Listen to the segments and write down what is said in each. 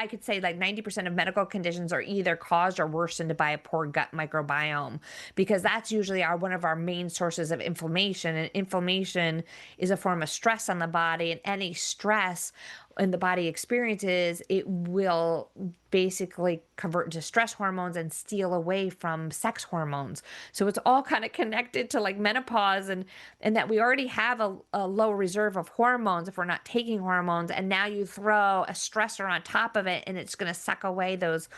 I could say like 90% of medical conditions are either caused or worsened by a poor gut microbiome, because that's usually one of our main sources of inflammation. And inflammation is a form of stress on the body, and any stress and the body experiences, it will basically convert into stress hormones and steal away from sex hormones. So it's all kind of connected to like menopause, and that we already have a low reserve of hormones if we're not taking hormones, and now you throw a stressor on top of it, and it's going to suck away those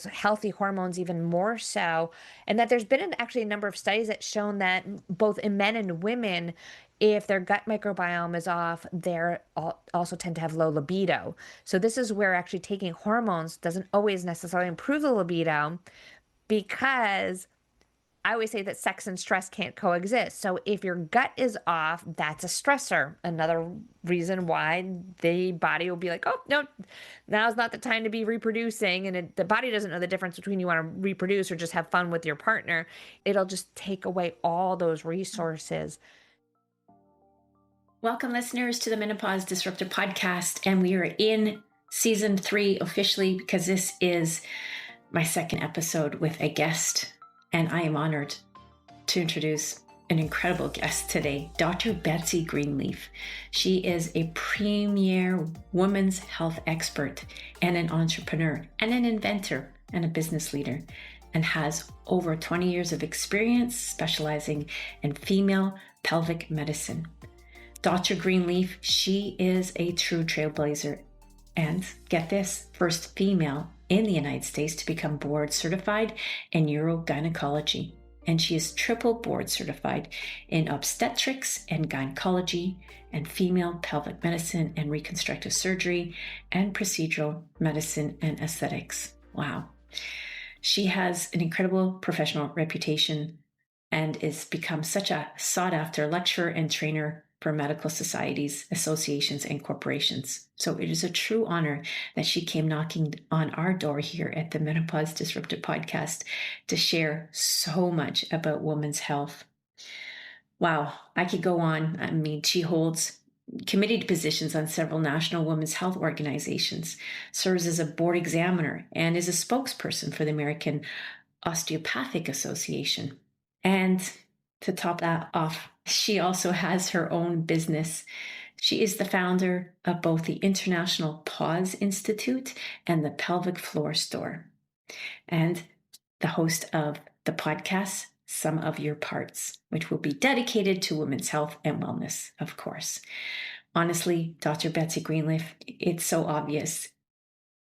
healthy hormones even more so. And that there's been actually a number of studies that shown that both in men and women, if their gut microbiome is off, they're also tend to have low libido. So this is where actually taking hormones doesn't always necessarily improve the libido, because I always say that sex and stress can't coexist. So if your gut is off, that's a stressor. Another reason why the body will be like, oh, no, now's not the time to be reproducing. And the body doesn't know the difference between you want to reproduce or just have fun with your partner. It'll just take away all those resources. Welcome, listeners, to the Menopause Disruptor Podcast. And we are in season 3 officially, because this is my second episode with a guest. And I am honored to introduce an incredible guest today, Dr. Betsy Greenleaf. She is a premier women's health expert and an entrepreneur and an inventor and a business leader, and has over 20 years of experience specializing in female pelvic medicine. Dr. Greenleaf, she is a true trailblazer, and get this, first female in the United States to become board certified in urogynecology. And she is triple board certified in obstetrics and gynecology and female pelvic medicine and reconstructive surgery and procedural medicine and aesthetics. Wow. She has an incredible professional reputation and is become such a sought after lecturer and trainer for medical societies, associations, and corporations. So it is a true honor that she came knocking on our door here at the Menopause Disruptor Podcast to share so much about women's health. Wow, I could go on. I mean, she holds committee positions on several national women's health organizations, serves as a board examiner, and is a spokesperson for the American Osteopathic Association. And to top that off, she also has her own business. She is the founder of both the International Pause Institute and the Pelvic Floor Store, and the host of the podcast, Some of Your Parts, which will be dedicated to women's health and wellness, of course. Honestly, Dr. Betsy Greenleaf, it's so obvious.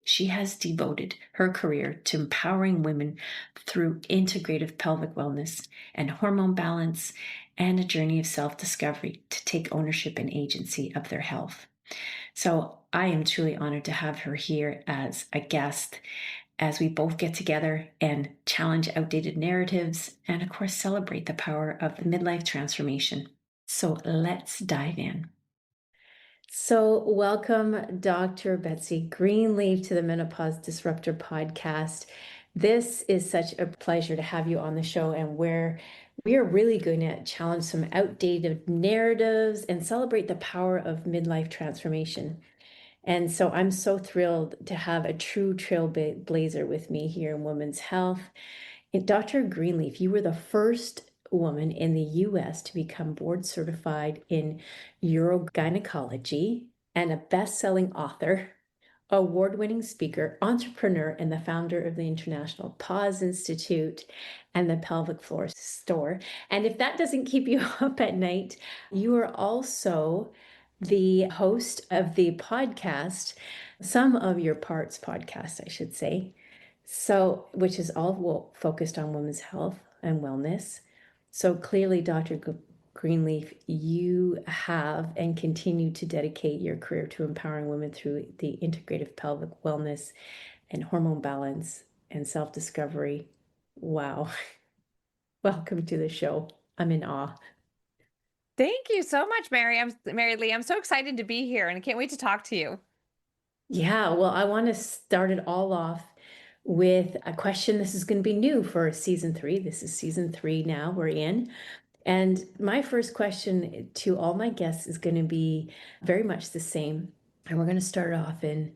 She has devoted her career to empowering women through integrative pelvic wellness and hormone balance, and a journey of self-discovery to take ownership and agency of their health. So I am truly honored to have her here as a guest, as we both get together and challenge outdated narratives and, of course, celebrate the power of the midlife transformation. So let's dive in. So welcome, Dr. Betsy Greenleaf, to the Menopause Disruptor Podcast. This is such a pleasure to have you on the show, and where we are really going to challenge some outdated narratives and celebrate the power of midlife transformation. And so I'm so thrilled to have a true trailblazer with me here in women's health. And Dr. Greenleaf, you were the first woman in the US to become board certified in urogynecology, and a best-selling author, award-winning speaker, entrepreneur, and the founder of the International Pause Institute and the Pelvic Floor Store. And if that doesn't keep you up at night, you are also the host of the podcast, Some of Your Parts podcast, I should say. So, which is all focused on women's health and wellness. So clearly, Dr. Greenleaf, you have and continue to dedicate your career to empowering women through the integrative pelvic wellness and hormone balance and self-discovery. Wow. Welcome to the show. I'm in awe. Thank you so much, Mary Lee. I'm so excited to be here, and I can't wait to talk to you. Yeah, well, I want to start it all off with a question. This is going to be new for season 3. This is season 3 now we're in. And my first question to all my guests is going to be very much the same. And we're going to start off in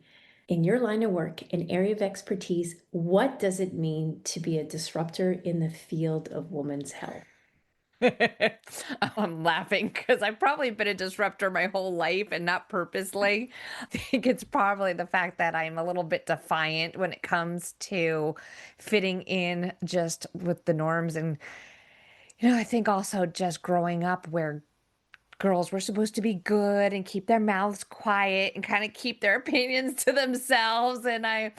In your line of work and area of expertise, what does it mean to be a disruptor in the field of women's health? I'm laughing because I've probably been a disruptor my whole life and not purposely. I think it's probably the fact that I'm a little bit defiant when it comes to fitting in just with the norms. And, I think also just growing up where girls were supposed to be good and keep their mouths quiet and kind of keep their opinions to themselves, and I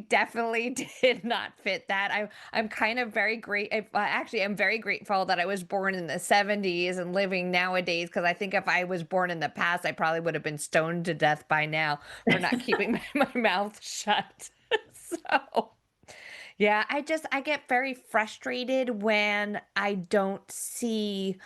definitely did not fit that. I'm kind of very great. Actually, I'm very grateful that I was born in the 70s and living nowadays, because I think if I was born in the past, I probably would have been stoned to death by now for not keeping my mouth shut. So yeah, I get very frustrated when I don't see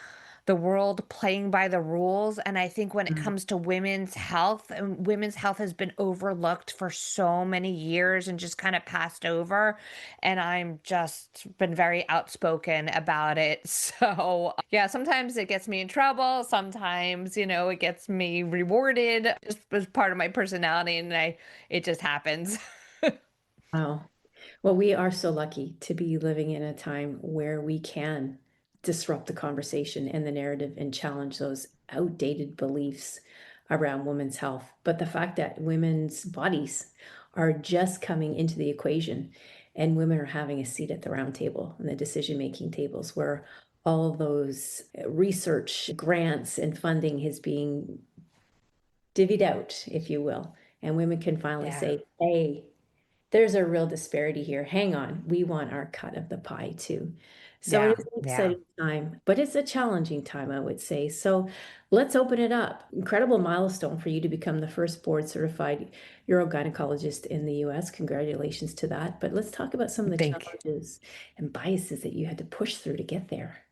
the world playing by the rules. And I think when it Mm. comes to women's health, and women's health has been overlooked for so many years and just kind of passed over. And I'm just been very outspoken about it. So yeah, sometimes it gets me in trouble. Sometimes, it gets me rewarded just as part of my personality. And it just happens. Wow. Well, we are so lucky to be living in a time where we can disrupt the conversation and the narrative and challenge those outdated beliefs around women's health. But the fact that women's bodies are just coming into the equation and women are having a seat at the round table and the decision making tables where all those research grants and funding is being divvied out, if you will. And women can finally Yeah. say, hey, there's a real disparity here. Hang on, we want our cut of the pie too. So it Yeah. is an Yeah. exciting time, but it's a challenging time, I would say. So let's open it up. Incredible milestone for you to become the first board certified urogynecologist in the US. Congratulations to that. But let's talk about some of the Thank you. challenges and biases that you had to push through to get there.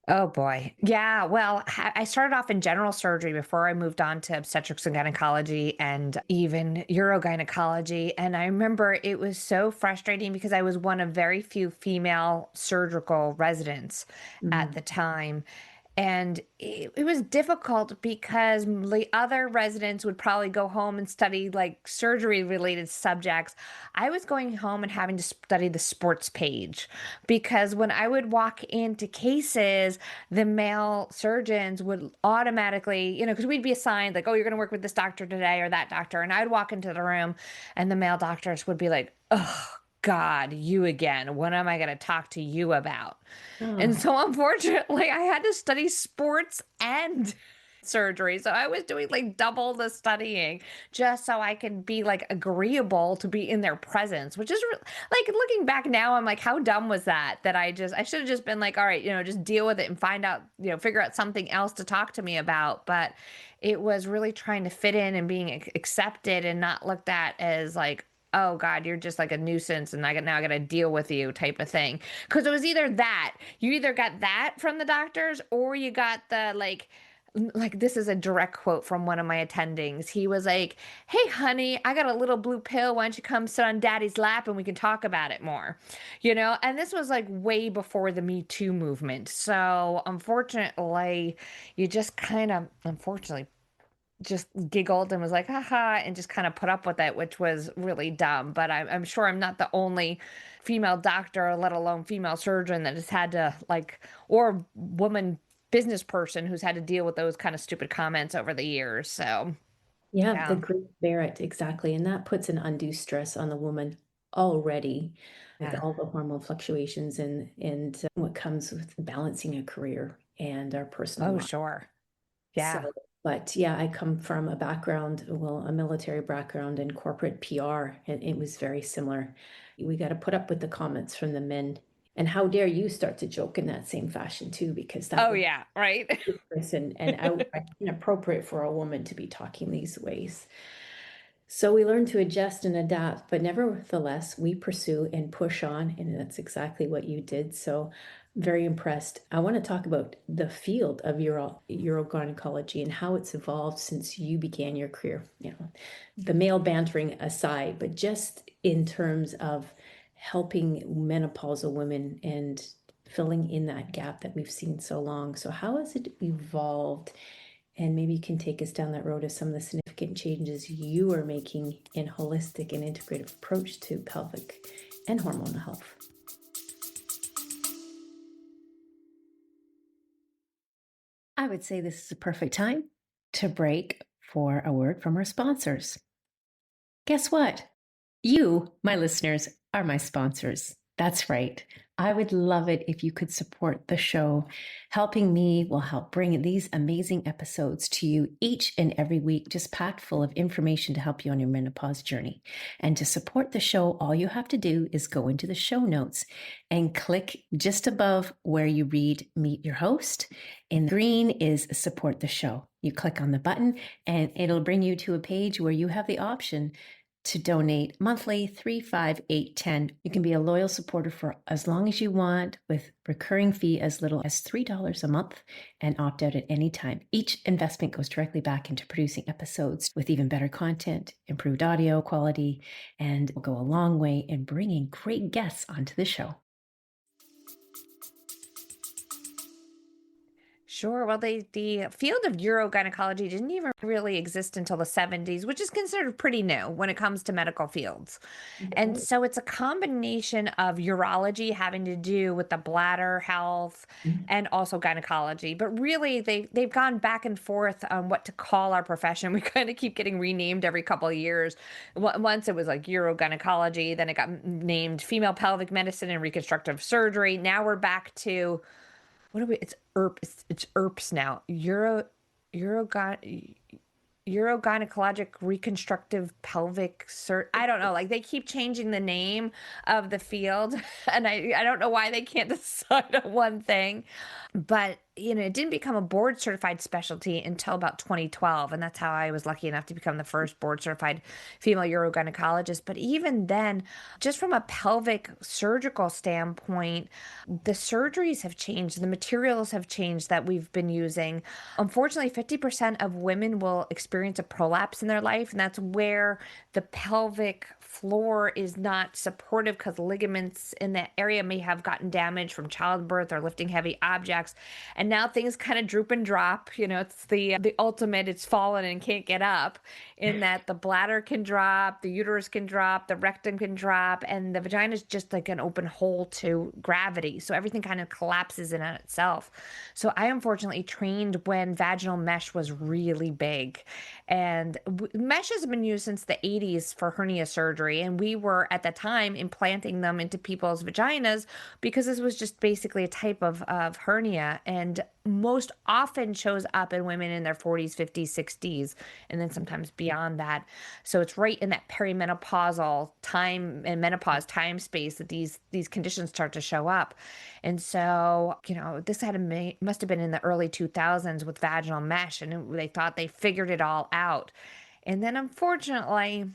Oh boy. Yeah. Well, I started off in general surgery before I moved on to obstetrics and gynecology and even urogynecology. And I remember it was so frustrating because I was one of very few female surgical residents at Mm. the time. And it was difficult because the other residents would probably go home and study like surgery related subjects. I was going home and having to study the sports page, because when I would walk into cases, the male surgeons would automatically, because we'd be assigned like, oh, you're going to work with this doctor today or that doctor. And I'd walk into the room and the male doctors would be like, oh, God, you again. What am I going to talk to you about? And Oh, so unfortunately, I had to study sports and surgery. So I was doing like double the studying just so I could be like agreeable to be in their presence, which is like looking back now, I'm like, how dumb was that? That I should have just been like, all right, just deal with it and find out, figure out something else to talk to me about. But it was really trying to fit in and being accepted and not looked at as like, oh God, you're just like a nuisance and now I got to deal with you type of thing. Because it was either that, you either got that from the doctors or you got the like this is a direct quote from one of my attendings. He was like, "Hey honey, I got a little blue pill. Why don't you come sit on daddy's lap and we can talk about it more?" And this was like way before the Me Too movement. So, unfortunately, you just kind of unfortunately just giggled and was like, haha, and just kind of put up with it, which was really dumb. But I'm sure I'm not the only female doctor, let alone female surgeon, that has had to, like, or woman business person who's had to deal with those kind of stupid comments over the years. So, yeah, the yeah. great merit, exactly. And that puts an undue stress on the woman already with Yeah. all the hormone fluctuations and what comes with balancing a career and our personal Oh, life. sure. So, Yeah. but yeah, I come from a background, well, a military background in corporate PR, and it was very similar. We got to put up with the comments from the men. And how dare you start to joke in that same fashion too, because that Oh, would yeah. Right. and outright inappropriate for a woman to be talking these ways. So we learn to adjust and adapt, but nevertheless, we pursue and push on, and that's exactly what you did. So very impressed. I want to talk about the field of urogynecology and how it's evolved since you began your career. The male bantering aside, but just in terms of helping menopausal women and filling in that gap that we've seen so long. So how has it evolved And maybe you can take us down that road of some of the significant changes you are making in holistic and integrative approach to pelvic and hormonal health. I would say this is a perfect time to break for a word from our sponsors. Guess what? You, my listeners, are my sponsors. That's right. I would love it if you could support the show. Helping me will help bring these amazing episodes to you each and every week, just packed full of information to help you on your menopause journey. And to support the show, all you have to do is go into the show notes and click just above where you read Meet Your Host. In green is Support the Show. You click on the button and it'll bring you to a page where you have the option to donate monthly, 3, 5, 8, 10. You can be a loyal supporter for as long as you want with recurring fee as little as $3 a month and opt out at any time. Each investment goes directly back into producing episodes with even better content, improved audio quality, and will go a long way in bringing great guests onto the show. Sure. Well, the field of urogynecology didn't even really exist until the 70s, which is considered pretty new when it comes to medical fields. And so it's a combination of urology having to do with the bladder health and also gynecology. But really, they've gone back and forth on what to call our profession. We kind of keep getting renamed every couple of years. Once it was like urogynecology, then it got named female pelvic medicine and reconstructive surgery. Now we're back to what are we? It's It's ERPs now. Urogy urogynecologic reconstructive pelvic I don't know. Like they keep changing the name of the field, and I don't know why they can't decide on one thing. But it didn't become a board certified specialty until about 2012, and that's how I was lucky enough to become the first board certified female urogynecologist. But even then, just from a pelvic surgical standpoint, the surgeries have changed, the materials have changed that we've been using. Unfortunately, 50% of women will experience a prolapse in their life, and that's where the pelvic floor is not supportive because ligaments in that area may have gotten damaged from childbirth or lifting heavy objects. And now things kind of droop and drop. It's the ultimate, it's fallen and can't get up, in that the bladder can drop, the uterus can drop, the rectum can drop, and the vagina is just like an open hole to gravity. So everything kind of collapses in on itself. So I unfortunately trained when vaginal mesh was really big. And mesh has been used since the 80s for hernia surgery. And we were at the time implanting them into people's vaginas because this was just basically a type of hernia, and most often shows up in women in their 40s, 50s, 60s, and then sometimes beyond that. So it's right in that perimenopausal time and menopause time space that these conditions start to show up. And so, this must have been in the early 2000s with vaginal mesh, and they thought they figured it all out. And then unfortunately,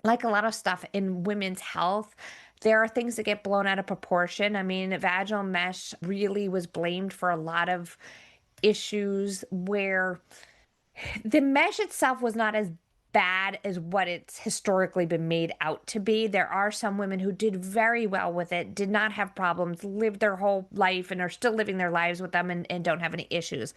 like a lot of stuff in women's health, there are things that get blown out of proportion. I mean, vaginal mesh really was blamed for a lot of issues where the mesh itself was not as bad as what it's historically been made out to be. There are some women who did very well with it, did not have problems, lived their whole life, and are still living their lives with them and don't have any issues.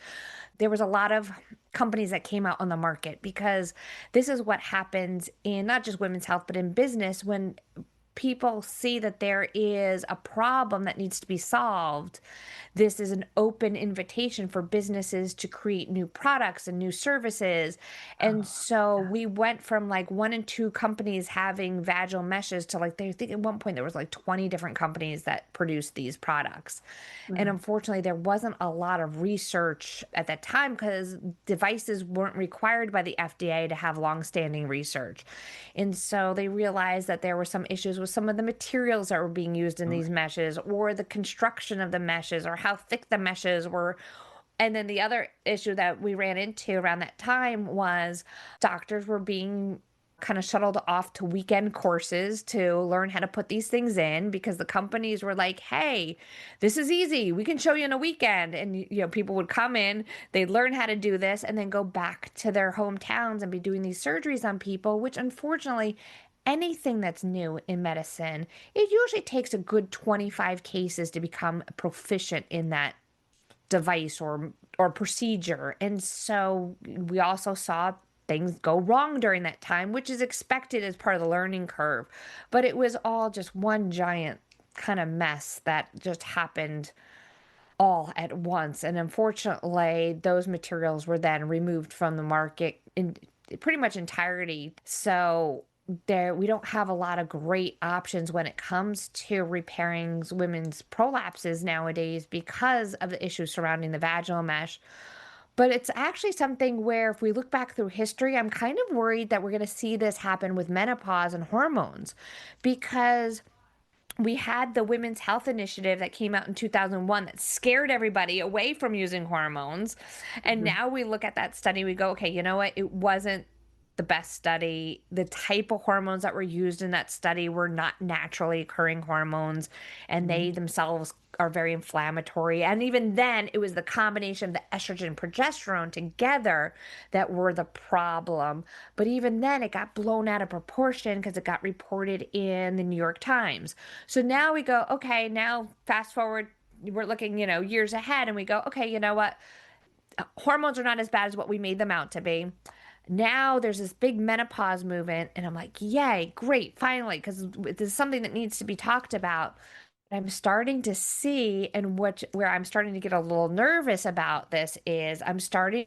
There was a lot of companies that came out on the market because this is what happens in not just women's health, but in business when people see that there is a problem that needs to be solved. This is an open invitation for businesses to create new products and new services. And so we went from like 1 and 2 companies having vaginal meshes to like, I think at one point there was like 20 different companies that produced these products. And unfortunately, there wasn't a lot of research at that time because devices weren't required by the FDA to have longstanding research. And so they realized that there were some issues with some of the materials that were being used in these meshes, or the construction of the meshes, or how thick the meshes were. And then the other issue that we ran into around that time was doctors were being kind of shuttled off to weekend courses to learn how to put these things in because the companies were like, hey, this is easy. We can show you in a weekend. And, people would come in, they'd learn how to do this and then go back to their hometowns and be doing these surgeries on people, which unfortunately, anything that's new in medicine, it usually takes a good 25 cases to become proficient in that device or procedure. And so we also saw things go wrong during that time, which is expected as part of the learning curve. But it was all just one giant kind of mess that just happened all at once. And unfortunately, those materials were then removed from the market in pretty much entirety. So there we don't have a lot of great options when it comes to repairing women's prolapses nowadays because of the issues surrounding the vaginal mesh. But it's actually something where if we look back through history, I'm kind of worried that we're going to see this happen with menopause and hormones because we had the Women's Health Initiative that came out in 2001 that scared everybody away from using hormones. And Mhm. now we look at that study, we go, okay, you know what? It wasn't the best study. The type of hormones that were used in that study were not naturally occurring hormones, and they themselves are very inflammatory. And even then, it was the combination of the estrogen and progesterone together that were the problem. But even then, it got blown out of proportion because it got reported in the New York Times. So now we go, okay, now fast forward, we're looking, years ahead, and we go, okay, you know what? Hormones are not as bad as what we made them out to be. Now there's this big menopause movement, and I'm like, yay, great, finally, because this is something that needs to be talked about. I'm starting to see, and where I'm starting to get a little nervous about this is I'm starting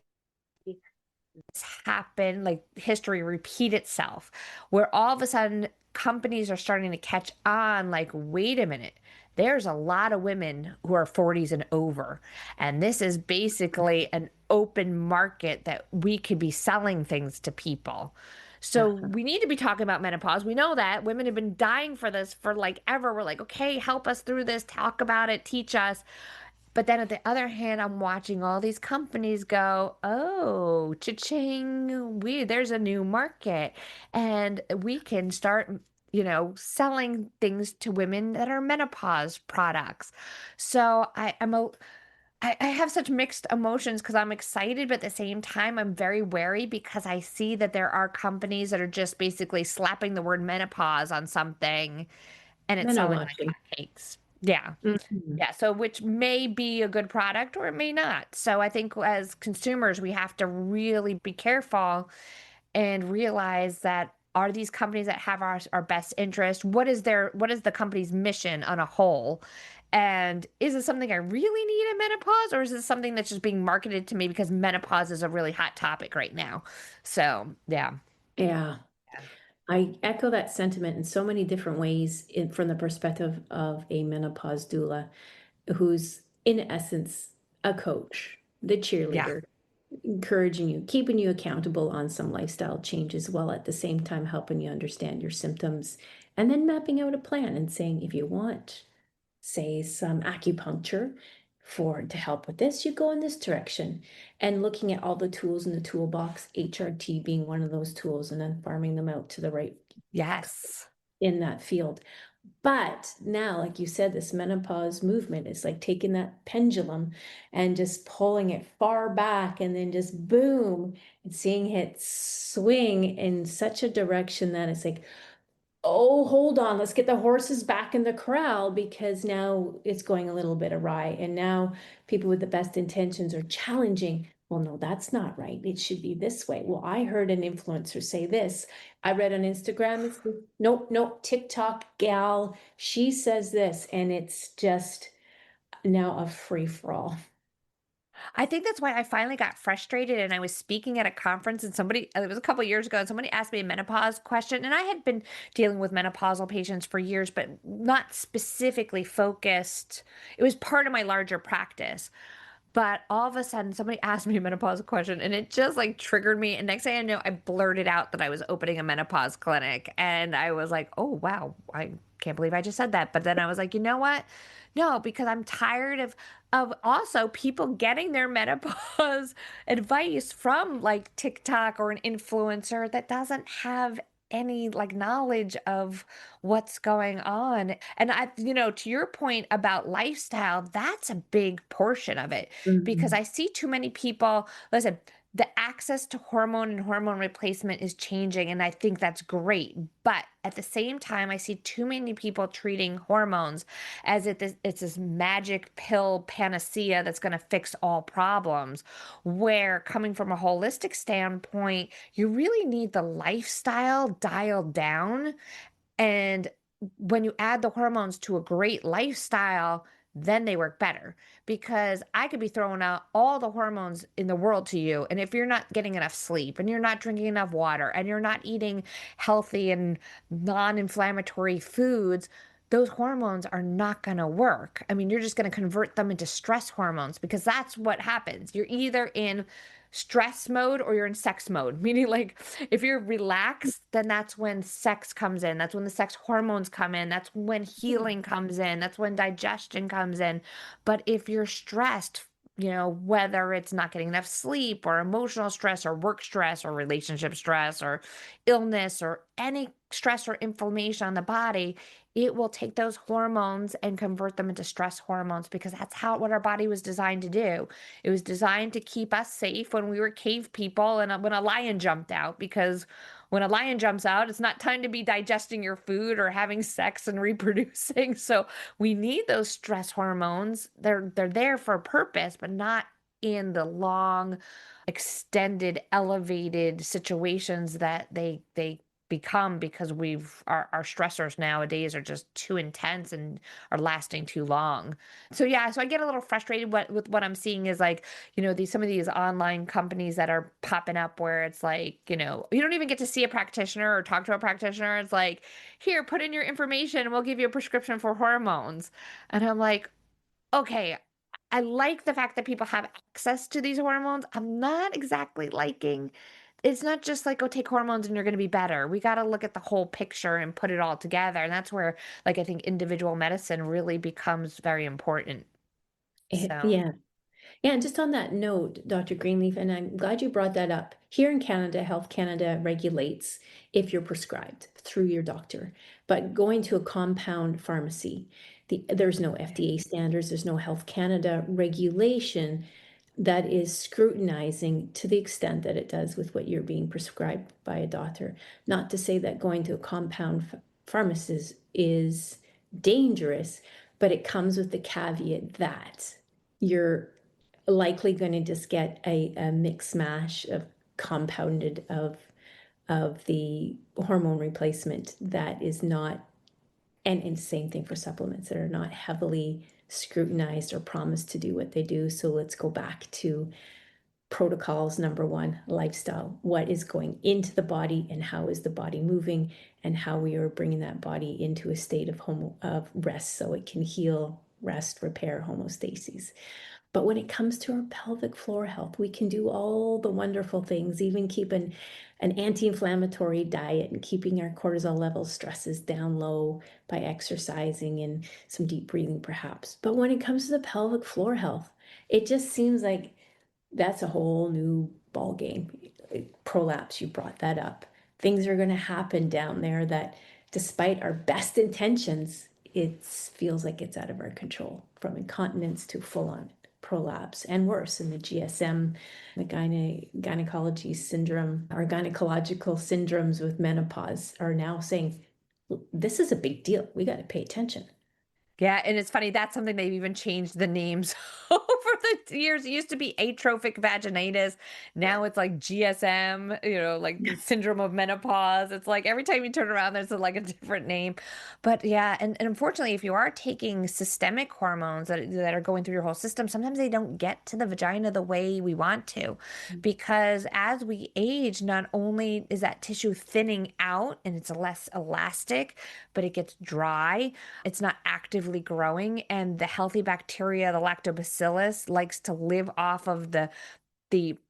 happen, like history repeat itself, where all of a sudden companies are starting to catch on, like, wait a minute, there's a lot of women who are 40s and over. And this is basically an open market that we could be selling things to people. So Uh-huh. we need to be talking about menopause. We know that women have been dying for this for like ever. We're like, okay, help us through this, talk about it, teach us. But then at the other hand, I'm watching all these companies go, oh, cha-ching, there's a new market. And we can start, selling things to women that are menopause products. So I have such mixed emotions because I'm excited, but at the same time, I'm very wary because I see that there are companies that are just basically slapping the word menopause on something and it's Meno selling like washing. hotcakes. Yeah. Mhm. Yeah, so which may be a good product or it may not. So I think as consumers, we have to really be careful and realize that are these companies that have our best interest? What is the company's mission on a whole? And is it something I really need in menopause, or is it something that's just being marketed to me because menopause is a really hot topic right now? So yeah. Yeah. I echo that sentiment in so many different ways from the perspective of a menopause doula who's, in essence, a coach, the Yeah. cheerleader, encouraging you, keeping you accountable on some lifestyle changes while at the same time helping you understand your symptoms and then mapping out a plan and saying, if you want, say, some acupuncture to help with this, you go in this direction, and looking at all the tools in the toolbox, HRT being one of those tools, and then farming them out to the right Yes. in that field. But now, like you said, this menopause movement is like taking that pendulum and just pulling it far back and then just boom, and seeing it swing in such a direction that it's like, oh, hold on, let's get the horses back in the corral because now it's going a little bit awry. And now people with the best intentions are challenging. Well, no, that's not right. It should be this way. Well, I heard an influencer say this. I read on Instagram, it's nope, nope, TikTok gal, she says this, and it's just now a free for all. I think that's why I finally got frustrated and I was speaking at a conference and somebody, it was a couple years ago, and somebody asked me a menopause question. And I had been dealing with menopausal patients for years, but not specifically focused. It was part of my larger practice. But all of a sudden, somebody asked me a menopause question and it just like triggered me. And next thing I know, I blurted out that I was opening a menopause clinic. And I was like, oh, wow, I can't believe I just said that. But then I was like, you know what? No, because I'm tired of also people getting their menopause advice from like TikTok or an influencer that doesn't have any like knowledge of what's going on. And to your point about lifestyle, that's a big portion of it because Mhm. I see too many people. Listen, the access to hormone and hormone replacement is changing, and I think that's great. But at the same time, I see too many people treating hormones as if it's this magic pill panacea that's going to fix all problems. Where, coming from a holistic standpoint, you really need the lifestyle dialed down, and when you add the hormones to a great lifestyle, then they work better. Because I could be throwing out all the hormones in the world to you. And if you're not getting enough sleep and you're not drinking enough water and you're not eating healthy and non inflammatory foods, those hormones are not going to work. I mean, you're just going to convert them into stress hormones because that's what happens. You're either in stress mode or you're in sex mode, meaning like if you're relaxed, then that's when sex comes in. That's when the sex hormones come in. That's when healing comes in. That's when digestion comes in. But if you're stressed, whether it's not getting enough sleep or emotional stress or work stress or relationship stress or illness or any stress or inflammation on the body, it will take those hormones and convert them into stress hormones because that's what our body was designed to do. It was designed to keep us safe when we were cave people and when a lion jumped out, because when a lion jumps out, it's not time to be digesting your food or having sex and reproducing. So we need those stress hormones. They're there for a purpose, but not in the long, extended, elevated situations that they become, because our stressors nowadays are just too intense and are lasting too long. So yeah, so I get a little frustrated with what I'm seeing is like, some of these online companies that are popping up where it's like, you don't even get to see a practitioner or talk to a practitioner. It's like, here, put in your information and we'll give you a prescription for hormones. And I'm like, okay, I like the fact that people have access to these hormones. I'm not exactly liking it's not just like, go take hormones and you're going to be better. We got to look at the whole picture and put it all together. And that's where, like, I think individual medicine really becomes very important. So, Yeah. Yeah, and just on that note, Dr. Greenleaf, and I'm glad you brought that up. Here in Canada, Health Canada regulates if you're prescribed through your doctor, but going to a compound pharmacy, there's no FDA standards, there's no Health Canada regulation that is scrutinizing to the extent that it does with what you're being prescribed by a doctor. Not to say that going to a compound pharmacist is dangerous, but it comes with the caveat that you're likely going to just get a mix mash of compounded of the hormone replacement that is not, and same thing for supplements that are not heavily scrutinized or promised to do what they do. So let's go back to protocols. Number one, lifestyle. What is going into the body and how is the body moving, and how we are bringing that body into a state of rest so it can heal, rest, repair, homeostasis. But when it comes to our pelvic floor health, we can do all the wonderful things, even keep an anti-inflammatory diet and keeping our cortisol levels, stresses down low by exercising and some deep breathing perhaps. But when it comes to the pelvic floor health, it just seems like that's a whole new ball game. Prolapse, you brought that up. Things are going to happen down there that, despite our best intentions, it feels like it's out of our control, from incontinence to full-on prolapse, and worse in the GSM, the gynecology syndrome, or gynecological syndromes with menopause are now saying, this is a big deal. We got to pay attention. yeah, and it's funny, that's something they've even changed the names over the years. It used to be atrophic vaginitis. Now it's like GSM, like the syndrome of menopause. It's like every time you turn around, there's like a different name. But yeah, and unfortunately, if you are taking systemic hormones that are going through your whole system, sometimes they don't get to the vagina the way we want to. Because as we age, not only is that tissue thinning out and it's less elastic, but it gets dry. It's not actively growing, and the healthy bacteria, the lactobacillus, likes to live off of the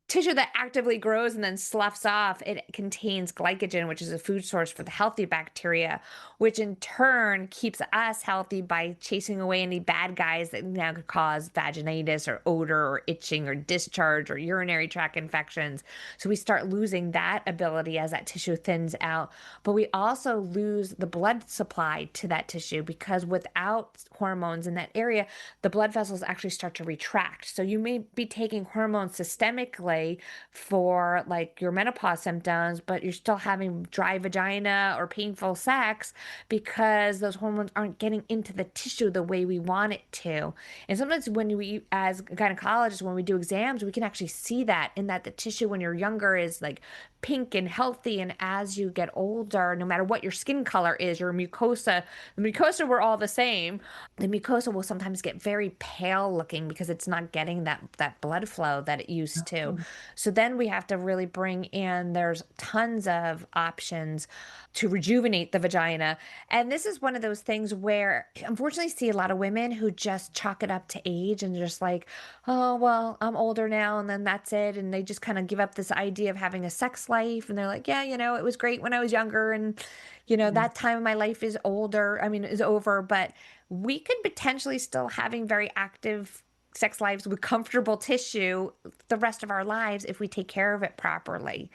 tissue that actively grows and then sloughs off. It contains glycogen, which is a food source for the healthy bacteria, which in turn keeps us healthy by chasing away any bad guys that now could cause vaginitis or odor or itching or discharge or urinary tract infections. So we start losing that ability as that tissue thins out. But we also lose the blood supply to that tissue, because without hormones in that area, the blood vessels actually start to retract. So you may be taking hormones systemically, play for like your menopause symptoms, but you're still having dry vagina or painful sex because those hormones aren't getting into the tissue the way we want it to. And sometimes when we, as gynecologists, when we do exams, we can actually see that in that the tissue when you're younger is like pink and healthy. And as you get older, no matter what your skin color is, your mucosa, the mucosa, we're all the same. The mucosa will sometimes get very pale looking because it's not getting that blood flow that it used to. Oh, So then we have to really bring in, there's tons of options to rejuvenate the vagina. And this is one of those things where unfortunately see a lot of women who just chalk it up to age and just like, oh, well, I'm older now and then that's it. And they just kind of give up this idea of having a sex life. And they're like, yeah, it was great when I was younger. And, yeah. that time of my life is older. I mean, is over. But we could potentially still having very active sex lives with comfortable tissue the rest of our lives if we take care of it properly.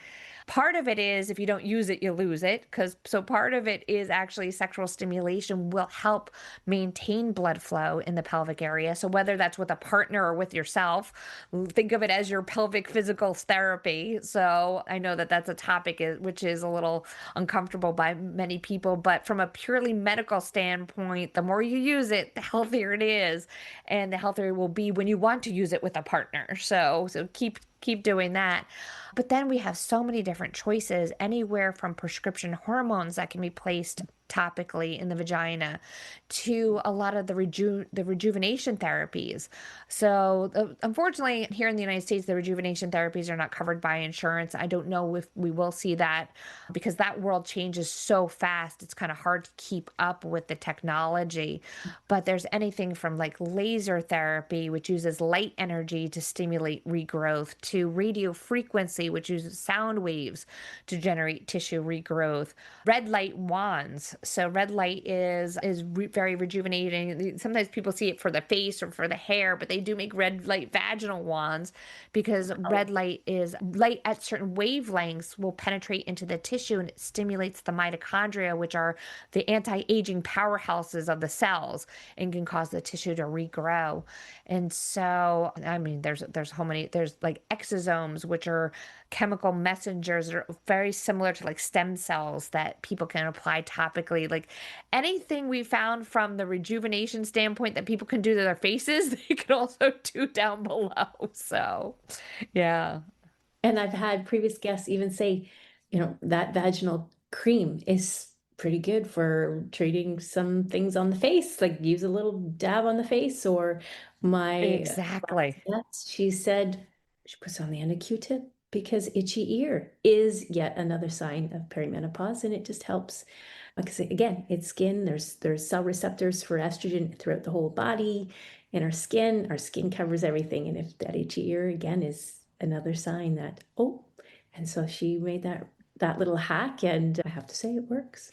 Part of it is if you don't use it, you lose it. So part of it is actually sexual stimulation will help maintain blood flow in the pelvic area. So whether that's with a partner or with yourself, think of it as your pelvic physical therapy. So I know that that's a topic which is a little uncomfortable by many people, but from a purely medical standpoint, the more you use it, the healthier it is, and the healthier it will be when you want to use it with a partner. So keep doing that. But then we have so many different choices, anywhere from prescription hormones that can be placed topically in the vagina to a lot of the rejuvenation therapies. So unfortunately, here in the United States, the rejuvenation therapies are not covered by insurance. I don't know if we will see that because that world changes so fast. It's kind of hard to keep up with the technology. But there's anything from like laser therapy, which uses light energy to stimulate regrowth, to radio frequency, which uses sound waves to generate tissue regrowth. Red light wands. So red light is very rejuvenating. Sometimes people see it for the face or for the hair, but they do make red light vaginal wands because red light is light at certain wavelengths will penetrate into the tissue and it stimulates the mitochondria, which are the anti-aging powerhouses of the cells and can cause the tissue to regrow. And so, I mean, there's how many, there's like exosomes, which are chemical messengers that are very similar to like stem cells that people can apply topically. Like anything we found from the rejuvenation standpoint that people can do to their faces, they can also do down below. So, yeah. And I've had previous guests even say, that vaginal cream is pretty good for treating some things on the face, like use a little dab on the face. Or my last Exactly. guest, she said she puts on the end of Q-tip because itchy ear is yet another sign of perimenopause, and it just helps. Like I say, again, it's skin. There's cell receptors for estrogen throughout the whole body. In our skin covers everything. And if that itchy ear again is another sign that, oh, and so she made that little hack, and I have to say it works.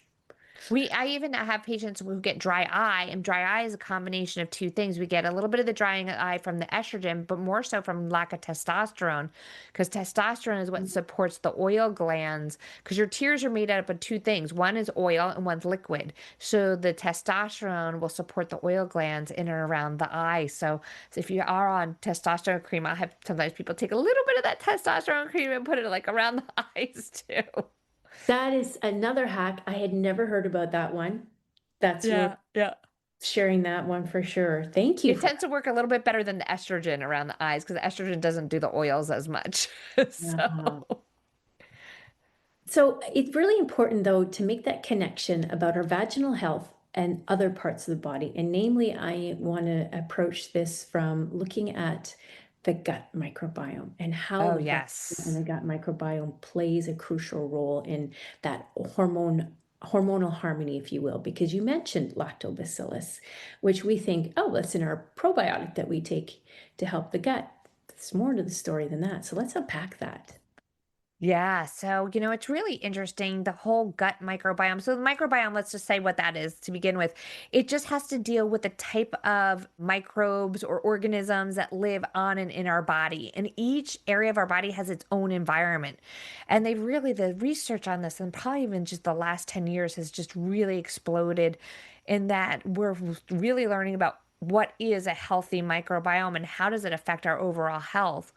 I even have patients who get dry eye, and dry eye is a combination of two things. We get a little bit of the drying eye from the estrogen, but more so from lack of testosterone, because testosterone is what supports the oil glands. Because your tears are made up of two things: one is oil and one's liquid. So the testosterone will support the oil glands in and around the eye. So if you are on testosterone cream, I have sometimes people take a little bit of that testosterone cream and put it like around the eyes too. That is another hack. I had never heard about that one. That's worth Yeah, yeah. sharing, that one for sure. Thank you It for tends to work a little bit better than the estrogen around the eyes because the estrogen doesn't do the oils as much. that. So, So it's really important, though, to make that connection about our vaginal health and other parts of the body. And namely, I want to approach this from looking at the gut microbiome and how oh, the vaginal and yes. the gut microbiome plays a crucial role in that hormonal harmony, if you will, because you mentioned lactobacillus, which we think, oh, that's in our probiotic that we take to help the gut. There's more to the story than that. So let's unpack that. Yeah. So, it's really interesting, the whole gut microbiome. So, the microbiome, let's just say what that is to begin with. It just has to deal with the type of microbes or organisms that live on and in our body. And each area of our body has its own environment. And the research on this, and probably even just the last 10 years, has just really exploded in that we're really learning about what is a healthy microbiome and how does it affect our overall health.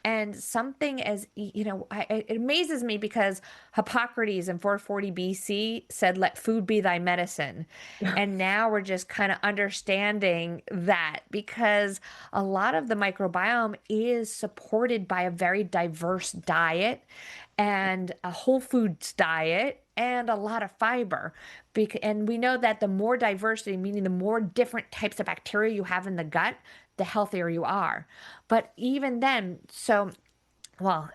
And something as, it amazes me because Hippocrates in 440 BC said, let food be thy medicine. And now we're just kind of understanding that because a lot of the microbiome is supported by a very diverse diet and a whole foods diet and a lot of fiber. And we know that the more diversity, meaning the more different types of bacteria you have in the gut, the healthier you are. But even then, and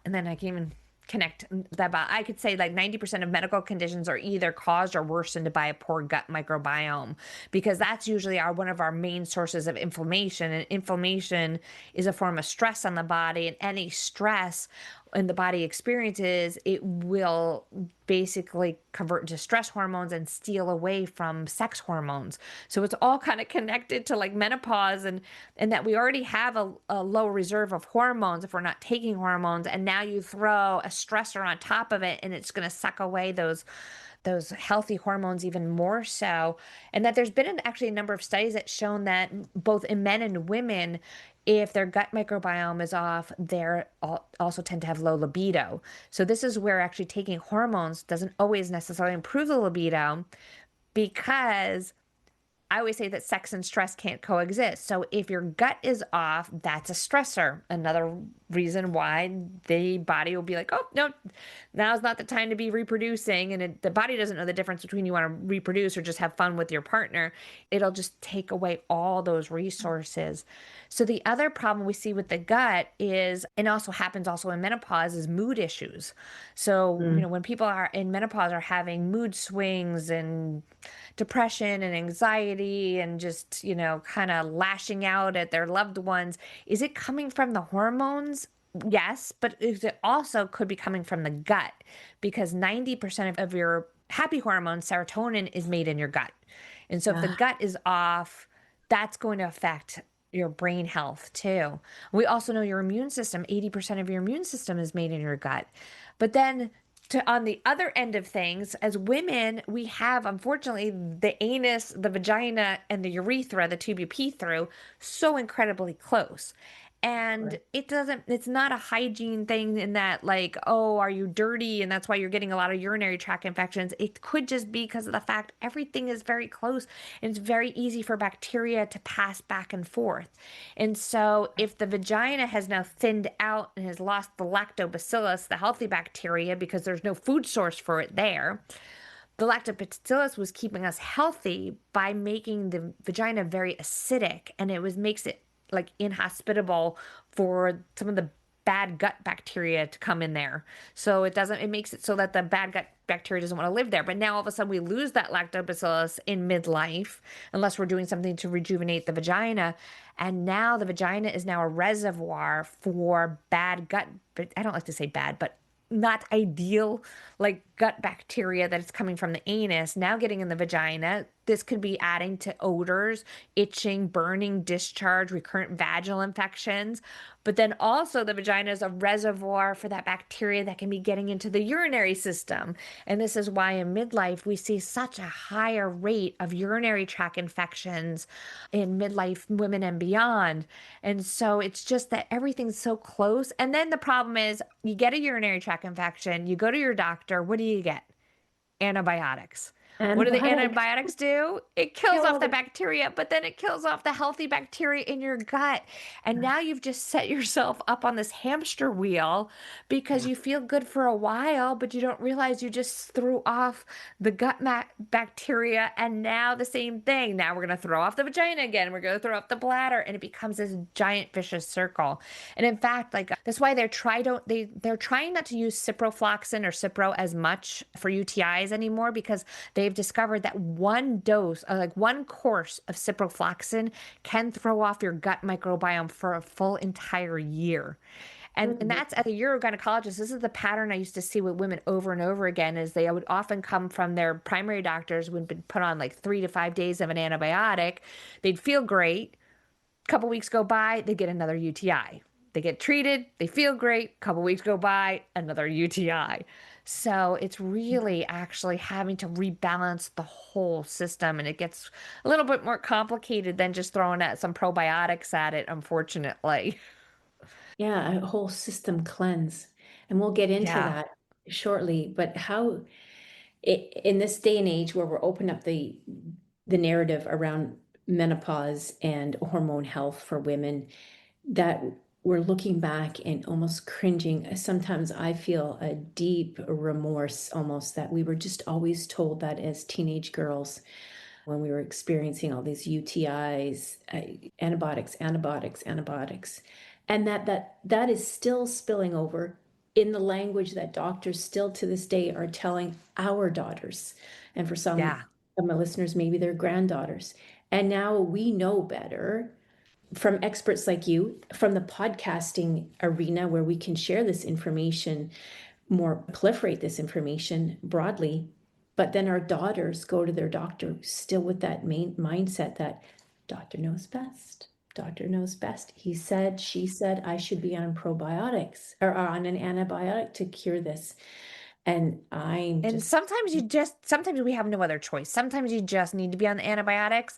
then I can even connect that about, I could say like 90% of medical conditions are either caused or worsened by a poor gut microbiome, because that's usually one of our main sources of inflammation. And inflammation is a form of stress on the body, and any stress and the body experiences, it will basically convert into stress hormones and steal away from sex hormones. So it's all kind of connected to like menopause, and that we already have a low reserve of hormones if we're not taking hormones, and now you throw a stressor on top of it and it's going to suck away those healthy hormones even more so. And that there's been actually a number of studies that shown that both in men and women, if their gut microbiome is off, they're also tend to have low libido. So this is where actually taking hormones doesn't always necessarily improve the libido, because I always say that sex and stress can't coexist. So if your gut is off, that's a stressor. Another reason why the body will be like, oh, no, now's not the time to be reproducing. And the body doesn't know the difference between you want to reproduce or just have fun with your partner. It'll just take away all those resources. So the other problem we see with the gut is, and also happens also in menopause, is mood issues. So, when people are in menopause are having mood swings and depression and anxiety and just, kind of lashing out at their loved ones. Is it coming from the hormones? Yes, but it also could be coming from the gut, because 90% of your happy hormone, serotonin, is made in your gut. And so if the gut is off, that's going to affect your brain health too. We also know your immune system, 80% of your immune system is made in your gut. But then on the other end of things, as women, we have, unfortunately, the anus, the vagina, and the urethra, the tube you pee through, so incredibly close. And it's not a hygiene thing in that, like, oh, are you dirty? And that's why you're getting a lot of urinary tract infections. It could just be because of the fact everything is very close and it's very easy for bacteria to pass back and forth. And so if the vagina has now thinned out and has lost the lactobacillus, the healthy bacteria, because there's no food source for it there, the lactobacillus was keeping us healthy by making the vagina very acidic, and makes it like inhospitable for some of the bad gut bacteria to come in there. So it makes it so that the bad gut bacteria doesn't want to live there. But now all of a sudden we lose that lactobacillus in midlife, unless we're doing something to rejuvenate the vagina. And now the vagina is now a reservoir for bad gut, but I don't like to say bad, but not ideal, like gut bacteria that is coming from the anus now getting in the vagina. This could be adding to odors, itching, burning, discharge, recurrent vaginal infections. But then also the vagina is a reservoir for that bacteria that can be getting into the urinary system. And this is why in midlife we see such a higher rate of urinary tract infections in midlife women and beyond. And so it's just that everything's so close. And then the problem is you get a urinary tract infection, you go to your doctor, what do you get? Antibiotics. What do the antibiotics do? It kills off the bacteria, but then it kills off the healthy bacteria in your gut. And now you've just set yourself up on this hamster wheel because you feel good for a while, but you don't realize you just threw off the gut bacteria. And now the same thing. Now we're going to throw off the vagina again. We're going to throw off the bladder, and it becomes this giant vicious circle. And in fact, like that's why they're trying not to use ciprofloxacin or Cipro as much for UTIs anymore, because they've discovered that one dose, like one course of ciprofloxacin, can throw off your gut microbiome for a full entire year. And that's, as a urogynecologist, this is the pattern I used to see with women over and over again, is they would often come from their primary doctors who'd been put on like 3 to 5 days of an antibiotic. They'd feel great. A couple weeks go by, they get another UTI. They get treated, they feel great. A couple weeks go by, another UTI. So it's really actually having to rebalance the whole system, and it gets a little bit more complicated than just throwing out some probiotics at it, unfortunately. Yeah, a whole system cleanse. And we'll get into Yeah. that shortly. But how in this day and age where we're opening up the narrative around menopause and hormone health for women, that we're looking back and almost cringing. Sometimes I feel a deep remorse almost that we were just always told that as teenage girls when we were experiencing all these UTIs, antibiotics, antibiotics, antibiotics, and that is still spilling over in the language that doctors still to this day are telling our daughters, and for some Yeah. of my listeners, maybe their granddaughters. And now we know better from experts like you, from the podcasting arena where we can share this information, more proliferate this information broadly. But then our daughters go to their doctor still with that main mindset that doctor knows best. Doctor knows best. He said, she said, I should be on probiotics or on an antibiotic to cure this. And I'm And just, sometimes we have no other choice. Sometimes you just need to be on the antibiotics.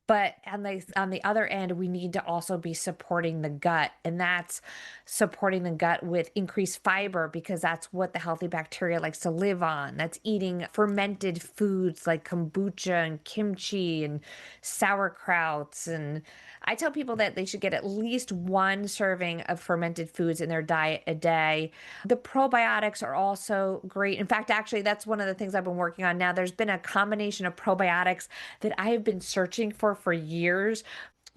But on the other end, we need to also be supporting the gut, and that's supporting the gut with increased fiber because that's what the healthy bacteria likes to live on. That's eating fermented foods like kombucha and kimchi and sauerkrauts. And I tell people that they should get at least one serving of fermented foods in their diet a day. The probiotics are also great. In fact, actually, that's one of the things I've been working on now. There's been a combination of probiotics that I have been searching for years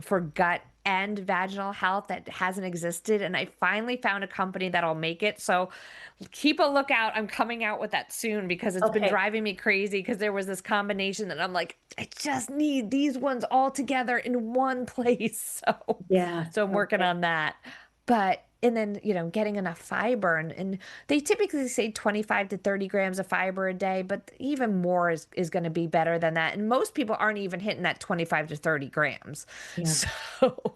for gut and vaginal health that hasn't existed. And I finally found a company that'll make it. So keep a lookout. I'm coming out with that soon because it's been okay. driving me crazy because there was this combination that I'm like, I just need these ones all together in one place. Yeah. So I'm working Okay. on that. But and then, getting enough fiber and they typically say 25 to 30 grams of fiber a day, but even more is going to be better than that. And most people aren't even hitting that 25 to 30 grams. Yeah. So,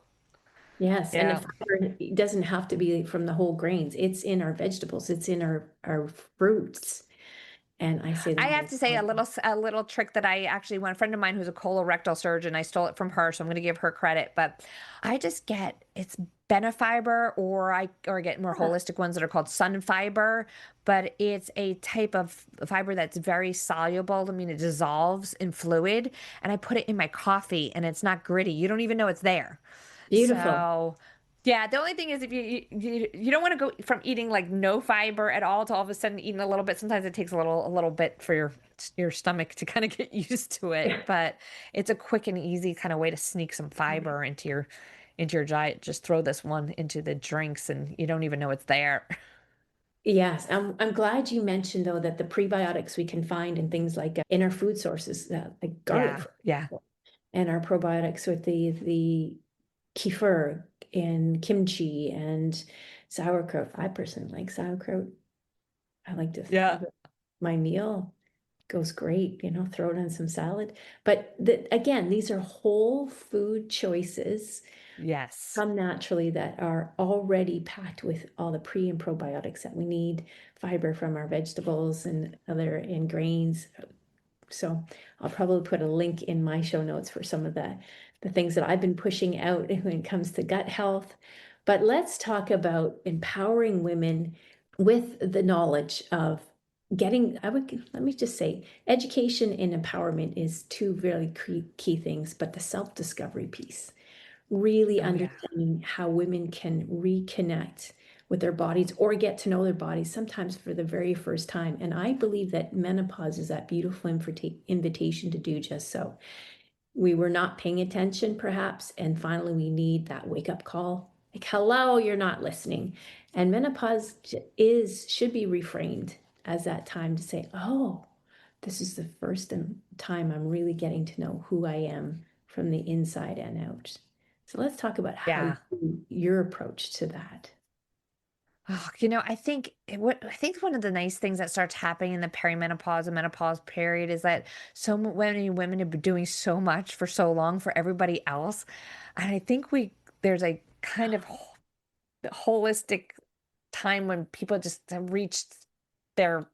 Yes, and the yeah. fiber doesn't have to be from the whole grains. It's in our vegetables, it's in our fruits. And I say I that have all to the say time. a little trick that I actually one friend of mine who's a colorectal surgeon, I stole it from her, so I'm going to give her credit, but I just get it's Benefiber or I get more Yeah, holistic ones that are called sun fiber, but it's a type of fiber that's very soluble. I mean, it dissolves in fluid, and I put it in my coffee and it's not gritty. You don't even know it's there. beautiful. So, yeah, the only thing is if you don't want to go from eating like no fiber at all to all of a sudden eating a little bit. Sometimes it takes a little bit for your stomach to kind of get used to it, but it's a quick and easy kind of way to sneak some fiber into your diet. Just throw this one into the drinks and you don't even know it's there. Yes, I'm glad you mentioned though that the prebiotics we can find in things like in our food sources, like garlic, Yeah, for yeah, example, and our probiotics with the kefir and kimchi and sauerkraut. I personally like sauerkraut. I like to yeah. have it my meal. Goes great, throw it on some salad. But again, these are whole food choices Yes. come naturally that are already packed with all the pre and probiotics that we need, fiber from our vegetables and other and grains. So I'll probably put a link in my show notes for some of the things that I've been pushing out when it comes to gut health. But let's talk about empowering women with the knowledge of let me just say, education and empowerment is two very key things, but the self-discovery piece, really Oh yeah. understanding how women can reconnect with their bodies or get to know their bodies sometimes for the very first time. And I believe that menopause is that beautiful invitation to do just so. We were not paying attention, perhaps, and finally we need that wake up call. Like, hello, you're not listening. And menopause should be reframed as that time to say, oh, this is the first time I'm really getting to know who I am from the inside and out. So let's talk about Yeah. your approach to that. Oh, I think one of the nice things that starts happening in the perimenopause and menopause period is that many women have been doing so much for so long for everybody else, and I think we there's a kind of holistic time when people just have reached their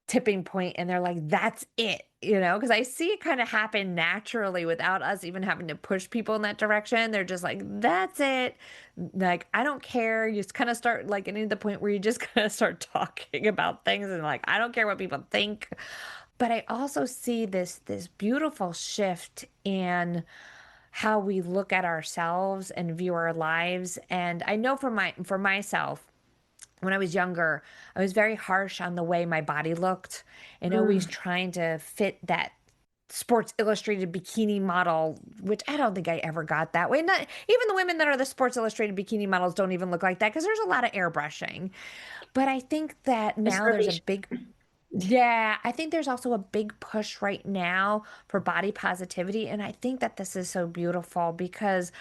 tipping point and they're like, that's it, because I see it kind of happen naturally without us even having to push people in that direction. They're just like, that's it. Like, I don't care. You just kind of start like getting to the point where you just kind of start talking about things and like, I don't care what people think. But I also see this beautiful shift in how we look at ourselves and view our lives. And I know for myself, when I was younger, I was very harsh on the way my body looked and always Mm, trying to fit that Sports Illustrated bikini model, which I don't think I ever got that way. Not even the women that are the Sports Illustrated bikini models don't even look like that because there's a lot of airbrushing. But I think that it's now there's a curvaceous. big yeah, I think there's also a big push right now for body positivity, and I think that this is so beautiful because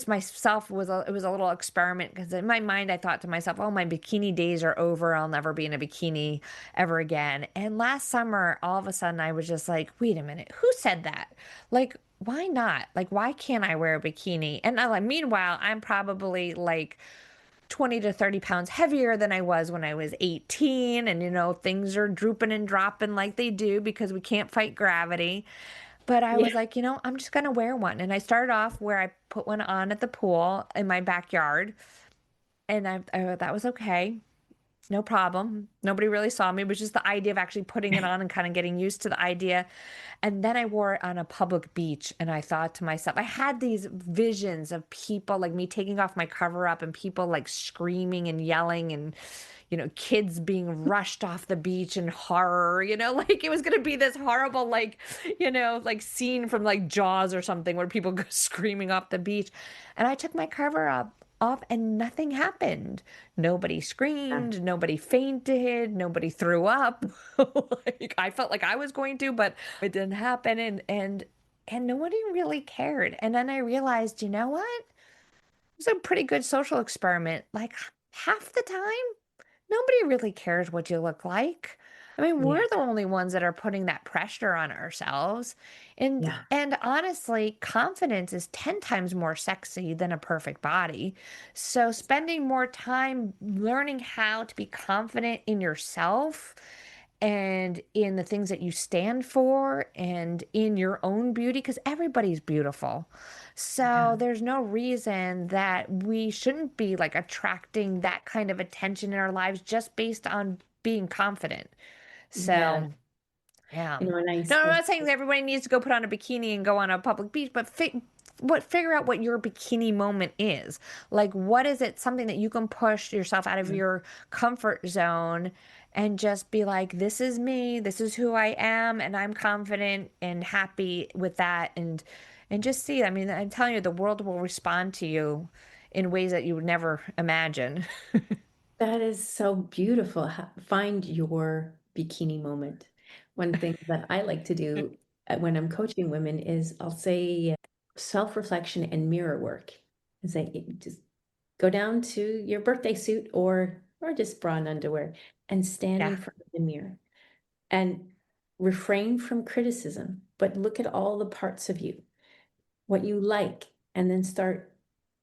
myself it was a little experiment because in my mind I thought to myself, "Oh, my bikini days are over. I'll never be in a bikini ever again." And last summer, all of a sudden, I was just like, "Wait a minute, who said that? Like, why not? Like, why can't I wear a bikini?" And meanwhile, I'm probably like 20 to 30 pounds heavier than I was when I was 18. And, things are drooping and dropping like they do because we can't fight gravity. But I Yeah. was like, I'm just going to wear one. And I started off where I put one on at the pool in my backyard. And that was okay. No problem. Nobody really saw me. It was just the idea of actually putting it on and kind of getting used to the idea. And then I wore it on a public beach. And I thought to myself, I had these visions of people like me taking off my cover up and people like screaming and yelling and, kids being rushed off the beach in horror, like it was going to be this horrible, like, like scene from like Jaws or something where people go screaming off the beach. And I took my cover up off and nothing happened. Nobody screamed, nobody fainted, nobody threw up. Like I felt like I was going to, but it didn't happen and nobody really cared. And then I realized, you know what? It was a pretty good social experiment. Like half the time, nobody really cares what you look like. I mean, Yeah. we're the only ones that are putting that pressure on ourselves. And Yeah. and honestly, confidence is 10 times more sexy than a perfect body. So spending more time learning how to be confident in yourself and in the things that you stand for and in your own beauty because everybody's beautiful. Yeah. So there's no reason that we shouldn't be like attracting that kind of attention in our lives just based on being confident. Yeah. So, yeah. And No, I'm not saying that everybody needs to go put on a bikini and go on a public beach, but figure out what your bikini moment is. Like, what is it? Something that you can push yourself out of your comfort zone and just be like, this is me, this is who I am, and I'm confident and happy with that. And just see. I mean, I'm telling you, the world will respond to you in ways that you would never imagine. that is so beautiful. Find your bikini moment. One thing that I like to do when I'm coaching women is I'll say self-reflection and mirror work. I say just go down to your birthday suit or just bra and underwear and stand Yeah. in front of the mirror and refrain from criticism, but look at all the parts of you, what you like, and then start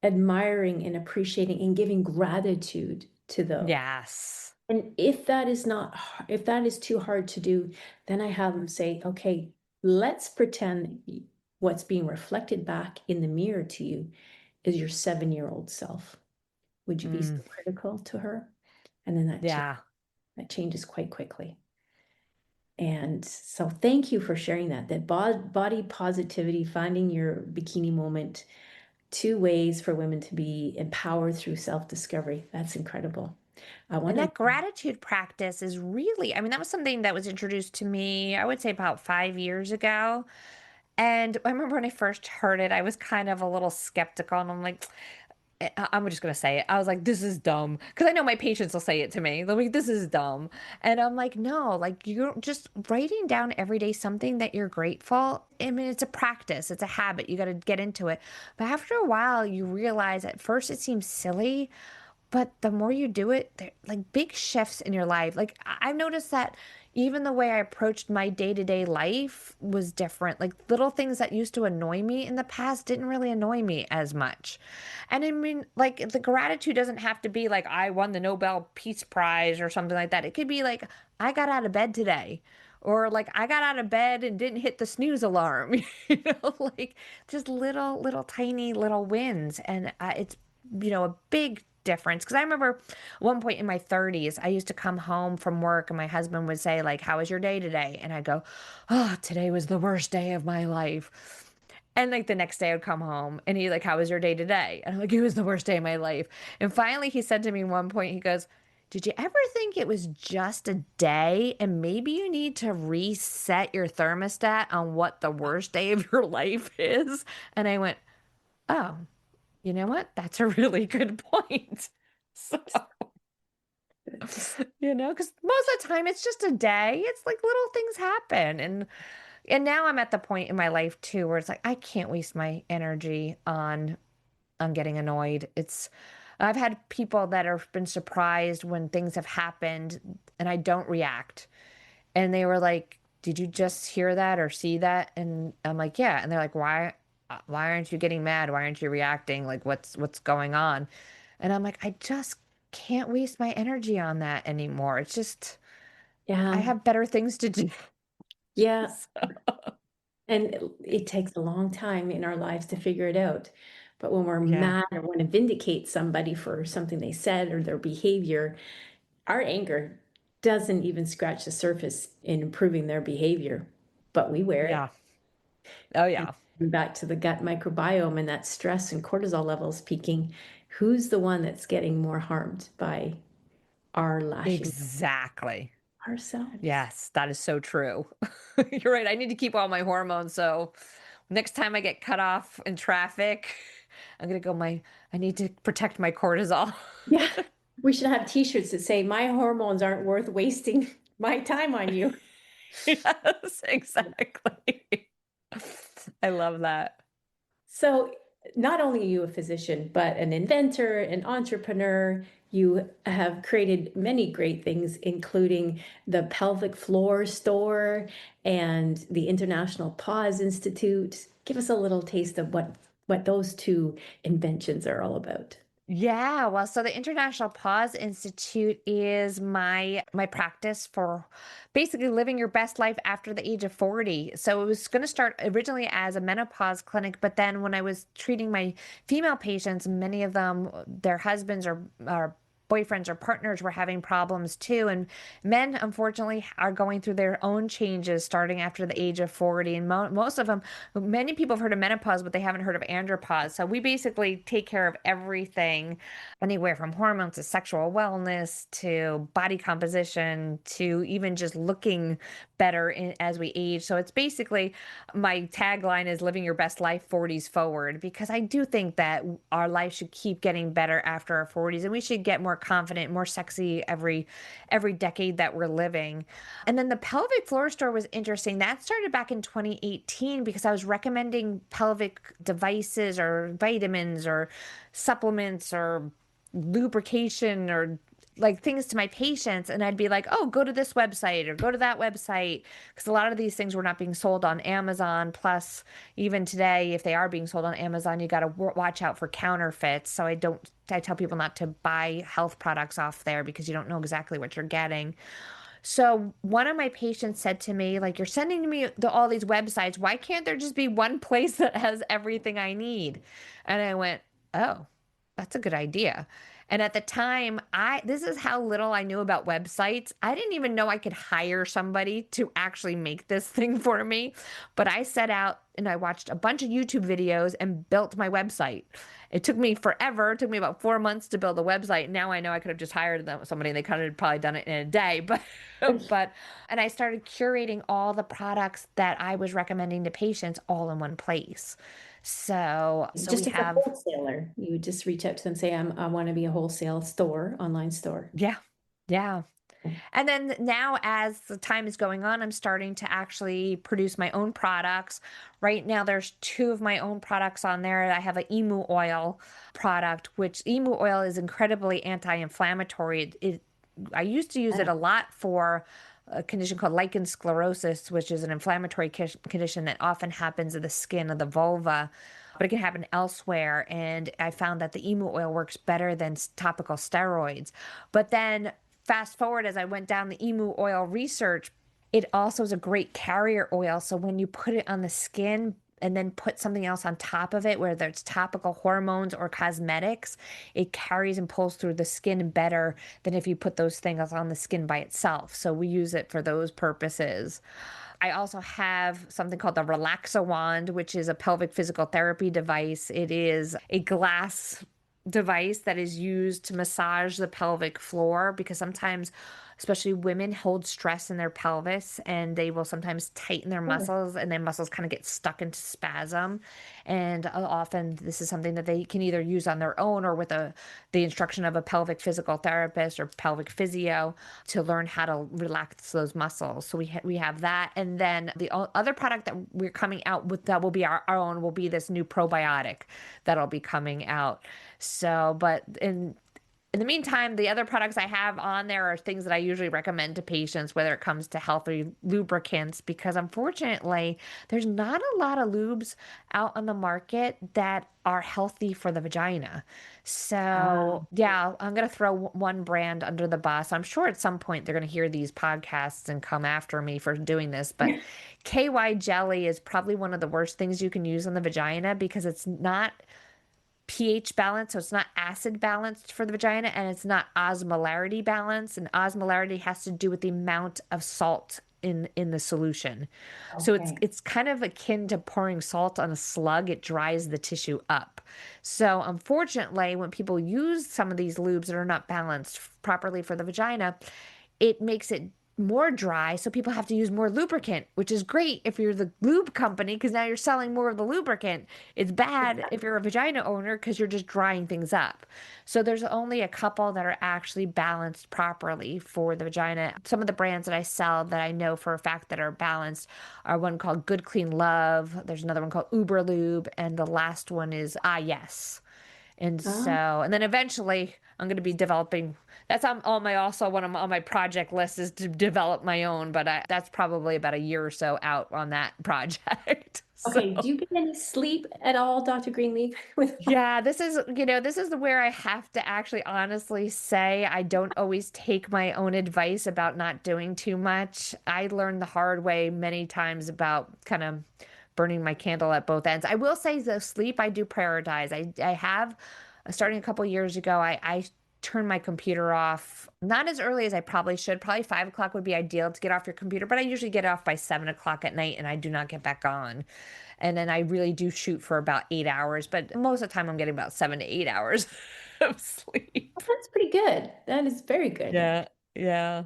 admiring and appreciating and giving gratitude to those. Yes. And if that is not, if that is too hard to do, then I have them say, okay, let's pretend what's being reflected back in the mirror to you is your 7-year-old self. Would you be Mm, so critical to her? And then yeah. that changes quite quickly. And so thank you for sharing that body positivity, finding your bikini moment, 2 ways for women to be empowered through self-discovery. That's incredible. I want And to that gratitude practice is really, I mean, that was something that was introduced to me, I would say about 5 years ago. And I remember when I first heard it, I was kind of a little skeptical. And I'm like, I'm just going to say it. I was like, this is dumb. Because I know my patients will say it to me. They'll be like, this is dumb. And I'm like, no, like you're just writing down every day something that you're grateful. I mean, it's a practice, it's a habit. You got to get into it. But after a while, you realize at first it seems silly. But the more you do it, like big shifts in your life. Like I've noticed that, even the way I approached my day-to-day life was different. Like little things that used to annoy me in the past didn't really annoy me as much. And I mean, like the gratitude doesn't have to be like I won the Nobel Peace Prize or something like that. It could be like I got out of bed today. Or like I got out of bed and didn't hit the snooze alarm, like just little tiny little wins, and it's a big difference. Because I remember one point in my 30s, I used to come home from work and my husband would say, like, how was your day today? And I go, oh, today was the worst day of my life. And like the next day I would come home and he like, how was your day today? And I'm like, it was the worst day of my life. And finally he said to me one point, he goes, did you ever think it was just a day and maybe you need to reset your thermostat on what the worst day of your life is? And I went, oh, you know what? That's a really good point. So, because most of the time it's just a day. It's like little things happen. And now I'm at the point in my life too where it's like I can't waste my energy on getting annoyed. I've had people that have been surprised when things have happened and I don't react. And they were like, "Did you just hear that or see that?" And I'm like, "Yeah." And they're like, "Why aren't you getting mad? Why aren't you reacting? Like what's going on?" And I'm like, "I just can't waste my energy on that anymore. It's just I Yeah. have better things to do." Yeah. So, And it takes a long time in our lives to figure it out. But when we're yeah. mad or want to vindicate somebody for something they said or their behavior, our anger doesn't even scratch the surface in improving their behavior, but we wear it. Yeah. Oh And yeah. back to the gut microbiome and that stress and cortisol levels peaking, who's the one that's getting more harmed by our lashing Exactly. ourselves? Yes, that is so true. You're right. I need to keep all my hormones. So next time I get cut off in traffic, I'm gonna go I need to protect my cortisol. Yeah, we should have t-shirts that say, my hormones aren't worth wasting my time on you. Yes, exactly. I love that. So, not only are you a physician, but an inventor, an entrepreneur. You have created many great things, including the Pelvic Floor Store and the International Pause Institute. Give us a little taste of what those two inventions are all about. Yeah, well, so the International Pause Institute is my practice for basically living your best life after the age of 40. So it was going to start originally as a menopause clinic, but then when I was treating my female patients, many of them, their husbands or boyfriends or partners were having problems too. And men, unfortunately, are going through their own changes starting after the age of 40. And most of them, many people have heard of menopause, but they haven't heard of andropause. So we basically take care of everything, anywhere from hormones to sexual wellness to body composition to even just looking better as we age. So it's basically my tagline is living your best life 40s forward, because I do think that our life should keep getting better after our 40s and we should get more confident, more sexy every decade that we're living. And then the pelvic floor store was interesting. That started back in 2018 because I was recommending pelvic devices or vitamins or supplements or lubrication or like things to my patients, and I'd be like, oh, go to this website or go to that website, because a lot of these things were not being sold on Amazon. Plus, even today, if they are being sold on Amazon, you got to watch out for counterfeits. So I tell people not to buy health products off there because you don't know exactly what you're getting. So one of my patients said to me, like, you're sending me all these websites. Why can't there just be one place that has everything I need? And I went, oh, that's a good idea. And at the time, this is how little I knew about websites. I didn't even know I could hire somebody to actually make this thing for me. But I set out and I watched a bunch of YouTube videos and built my website. It took me forever. It took me about 4 months to build a website. Now I know I could have just hired somebody and they could have probably done it in a day. But but and I started curating all the products that I was recommending to patients all in one place. So we Just as a have. wholesaler, you would just reach out to them, say, I want to be a wholesale store, online store. Yeah. Yeah. And then now, as the time is going on, I'm starting to actually produce my own products. Right now, there's two of my own products on there. I have an emu oil product, which emu oil is incredibly anti-inflammatory. I used to use it a lot for a condition called lichen sclerosis, which is an inflammatory condition that often happens in the skin of the vulva, but it can happen elsewhere. And I found that the emu oil works better than topical steroids. But then fast forward as I went down the emu oil research, it also is a great carrier oil. So when you put it on the skin, and then put something else on top of it, whether it's topical hormones or cosmetics, it carries and pulls through the skin better than if you put those things on the skin by itself. So we use it for those purposes. I also have something called the Relaxa Wand, which is a pelvic physical therapy device. It is a glass device that is used to massage the pelvic floor because sometimes, especially women, hold stress in their pelvis and they will sometimes tighten their Sure. muscles and their muscles kind of get stuck into spasm. And often this is something that they can either use on their own or with the instruction of a pelvic physical therapist or pelvic physio to learn how to relax those muscles. So we have that. And then the other product that we're coming out with that will be our own will be this new probiotic that'll be coming out. So, but in the meantime, the other products I have on there are things that I usually recommend to patients, whether it comes to healthy lubricants, because unfortunately, there's not a lot of lubes out on the market that are healthy for the vagina. Ah, So, yeah, I'm going to throw one brand under the bus. I'm sure at some point they're going to hear these podcasts and come after me for doing this, but KY jelly is probably one of the worst things you can use on the vagina because it's not pH balance, so it's not acid balanced for the vagina, and it's not osmolarity balance. And osmolarity has to do with the amount of salt in the solution. So it's okay. it's kind of akin to pouring salt on a slug. It dries the tissue up. So unfortunately, when people use some of these lubes that are not balanced properly for the vagina, it makes it more dry, so people have to use more lubricant, which is great if you're the lube company because now you're selling more of the lubricant. It's bad if you're a vagina owner because you're just drying things up. So there's only a couple that are actually balanced properly for the vagina. Some of the brands that I sell that I know for a fact that are balanced are one called Good Clean Love. There's another one called Uber Lube, and the last one is Yes. And Ah, so, and then eventually I'm going to be developing. That's on my also one on my project list is to develop my own, but that's probably about a year or so out on that project. So, okay. Do you get any sleep at all, Dr. Greenleaf? With yeah, this is where I have to actually honestly say I don't always take my own advice about not doing too much. I learned the hard way many times about kind of burning my candle at both ends. I will say the sleep I do prioritize. I have starting a couple years ago, I turned my computer off not as early as I probably should. Probably 5 o'clock would be ideal to get off your computer, but I usually get off by 7 o'clock at night and I do not get back on. And then I really do shoot for about 8 hours, but most of the time I'm getting about 7 to 8 hours of sleep. That's pretty good. That is very good. Yeah, yeah.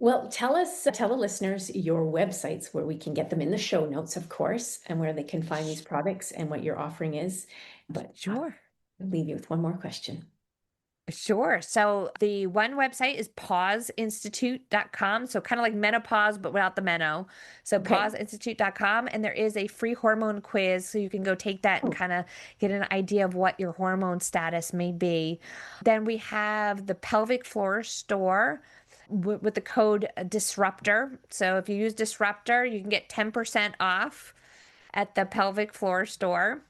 Well, tell the listeners your websites where we can get them in the show notes, of course, and where they can find these products and what your offering is. But I'll Sure. leave you with one more question. Sure. So the one website is pauseinstitute.com. So kind of like menopause, but without the meno. So Okay. pauseinstitute.com. And there is a free hormone quiz. So you can go take that and Oh, kind of get an idea of what your hormone status may be. Then we have the Pelvic Floor Store with the code disruptor. So if you use disruptor, you can get 10% off at the Pelvic Floor Store.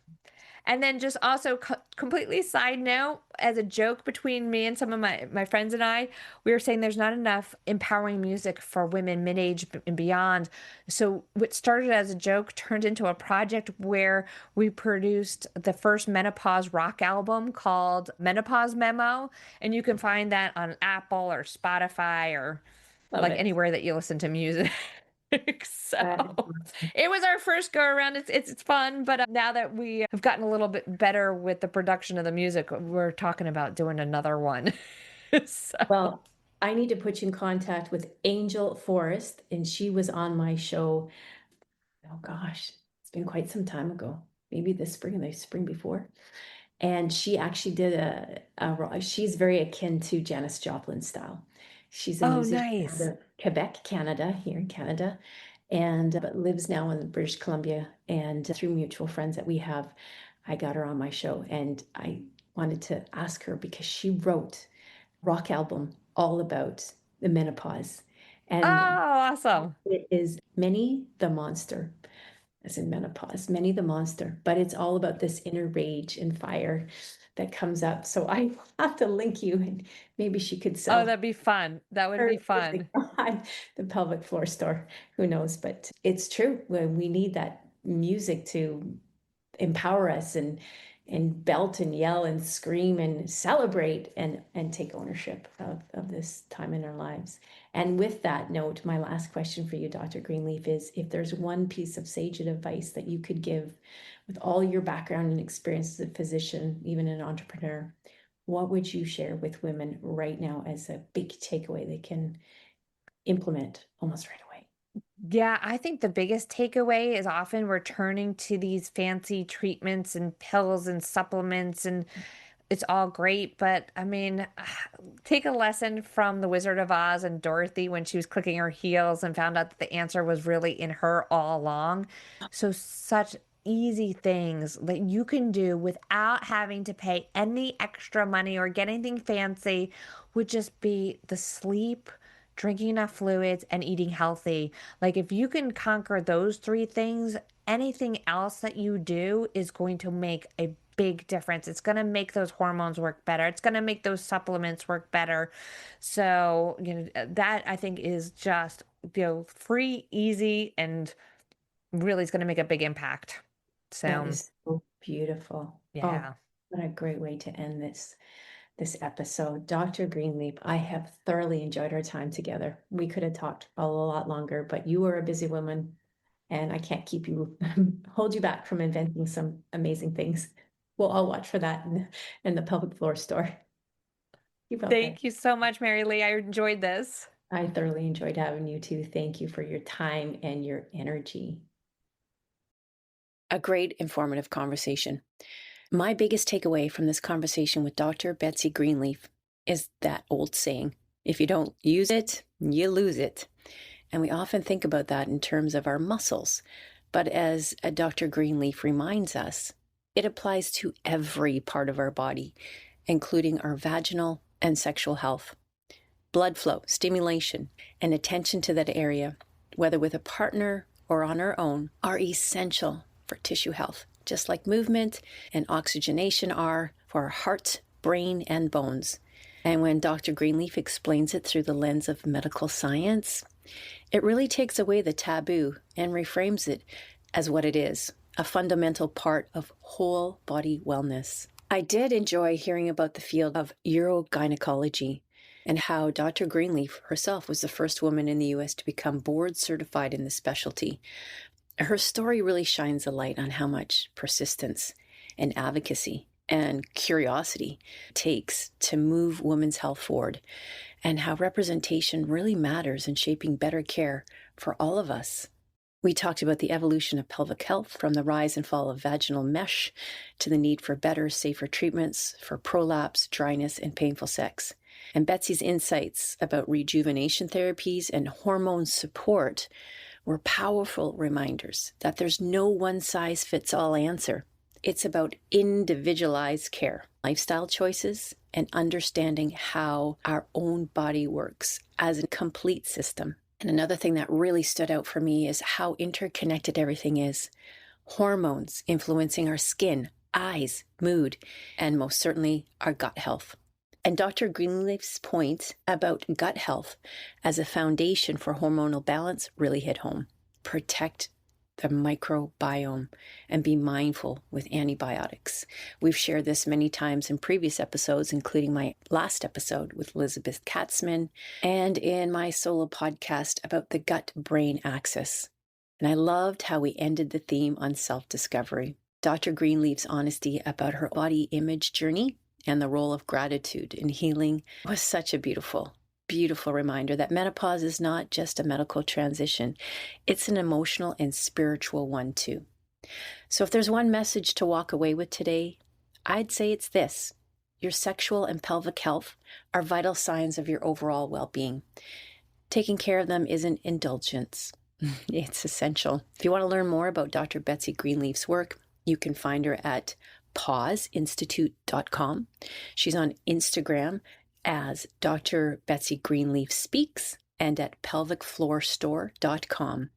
And then just also completely side note, as a joke between me and some of my friends and I, we were saying there's not enough empowering music for women mid-age and beyond. So what started as a joke turned into a project where we produced the first menopause rock album called Menopause Memo. And you can find that on Apple or Spotify or love like it. anywhere that you listen to music. So That is awesome. it was our first go around. It's fun, but now that we have gotten a little bit better with the production of the music, we're talking about doing another one. So, Well, I need to put you in contact with Angel Forrest, and she was on my show. Oh gosh, it's been quite some time ago. Maybe this spring and the spring before. And she actually did she's very akin to Janis Joplin style. She's a oh, musician out nice. of Quebec, Canada, here in Canada, and but lives now in British Columbia. And through mutual friends that we have, I got her on my show, and I wanted to ask her because she wrote a rock album all about the menopause. Oh, And awesome. it is Minnie the monster, as in menopause, Minnie the monster, but it's all about this inner rage and fire that comes up. So I have to link you, and maybe she could Oh, sell that'd be fun. That would her be music fun. on the Pelvic Floor Store. Who knows? But it's true. We need that music to empower us and belt and yell and scream and celebrate and take ownership of this time in our lives. And with that note, my last question for you, Dr. Greenleaf, is if there's one piece of sage advice that you could give with all your background and experience as a physician, even an entrepreneur, what would you share with women right now as a big takeaway they can implement almost right away? Yeah, I think the biggest takeaway is often we're turning to these fancy treatments and pills and supplements, and it's all great. But I mean, take a lesson from the Wizard of Oz and Dorothy when she was clicking her heels and found out that the answer was really in her all along. So, such easy things that you can do without having to pay any extra money or get anything fancy would just be the sleep, drinking enough fluids, and eating healthy. Like, if you can conquer those three things, anything else that you do is going to make a big difference. It's going to make those hormones work better. It's going to make those supplements work better. So, that I think is just, free, easy, and really is going to make a big impact. That So, is so beautiful. Oh, yeah. what a great way to end this episode. Dr. Greenleaf, I have thoroughly enjoyed our time together. We could have talked a lot longer, but you are a busy woman and I can't keep you, hold you back from inventing some amazing things. We'll all watch for that in the Pelvic Floor Store. Keep out there. Thank you so much, Mary Lee. I enjoyed this. I thoroughly enjoyed having you too. Thank you for your time and your energy. A great informative conversation. My biggest takeaway from this conversation with Dr. Betsy Greenleaf is that old saying, if you don't use it, you lose it. And we often think about that in terms of our muscles. But as Dr. Greenleaf reminds us, it applies to every part of our body, including our vaginal and sexual health. Blood flow, stimulation, and attention to that area, whether with a partner or on our own, are essential for tissue health, just like movement and oxygenation are for our heart, brain, and bones. And when Dr. Greenleaf explains it through the lens of medical science, it really takes away the taboo and reframes it as what it is, a fundamental part of whole body wellness. I did enjoy hearing about the field of urogynecology and how Dr. Greenleaf herself was the first woman in the US to become board certified in this specialty. Her story really shines a light on how much persistence and advocacy and curiosity it takes to move women's health forward, and how representation really matters in shaping better care for all of us. We talked about the evolution of pelvic health, from the rise and fall of vaginal mesh to the need for better, safer treatments for prolapse, dryness, and painful sex. And Betsy's insights about rejuvenation therapies and hormone support were powerful reminders that there's no one-size-fits-all answer. It's about individualized care, lifestyle choices, and understanding how our own body works as a complete system. And another thing that really stood out for me is how interconnected everything is. Hormones influencing our skin, eyes, mood, and most certainly our gut health. And Dr. Greenleaf's point about gut health as a foundation for hormonal balance really hit home. Protect the microbiome and be mindful with antibiotics. We've shared this many times in previous episodes, including my last episode with Elizabeth Katzman and in my solo podcast about the gut-brain axis. And I loved how we ended the theme on self-discovery. Dr. Greenleaf's honesty about her body image journey and the role of gratitude in healing was such a beautiful reminder that menopause is not just a medical transition. It's an emotional and spiritual one too. So if there's one message to walk away with today, I'd say it's this. Your sexual and pelvic health are vital signs of your overall well-being. Taking care of them isn't indulgence. It's essential. If you want to learn more about Dr. Betsy Greenleaf's work, you can find her at pauseinstitute.com. She's on Instagram as Dr. Betsy Greenleaf Speaks, and at pelvicfloorstore.com.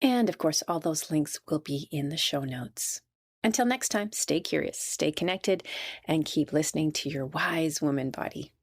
And of course, all those links will be in the show notes. Until next time, stay curious, stay connected, and keep listening to your wise woman body.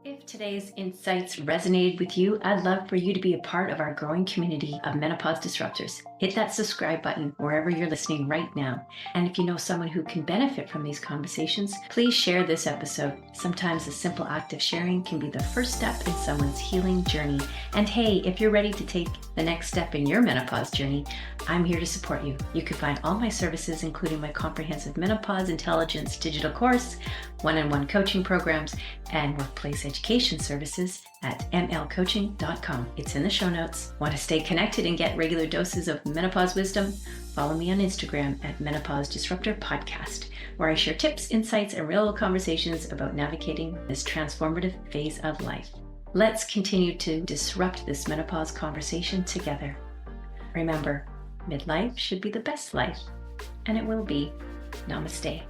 If today's insights resonated with you, I'd love for you to be a part of our growing community of menopause disruptors. Hit that subscribe button wherever you're listening right now. And if you know someone who can benefit from these conversations, please share this episode. Sometimes a simple act of sharing can be the first step in someone's healing journey. And hey, if you're ready to take the next step in your menopause journey, I'm here to support you. You can find all my services, including my comprehensive menopause intelligence digital course, one-on-one coaching programs, and workplace education services at mlcoaching.com. It's in the show notes. Want to stay connected and get regular doses of menopause wisdom? Follow me on Instagram at Menopause Disruptor Podcast, where I share tips, insights, and real conversations about navigating this transformative phase of life. Let's continue to disrupt this menopause conversation together. Remember, midlife should be the best life, and it will be. Namaste.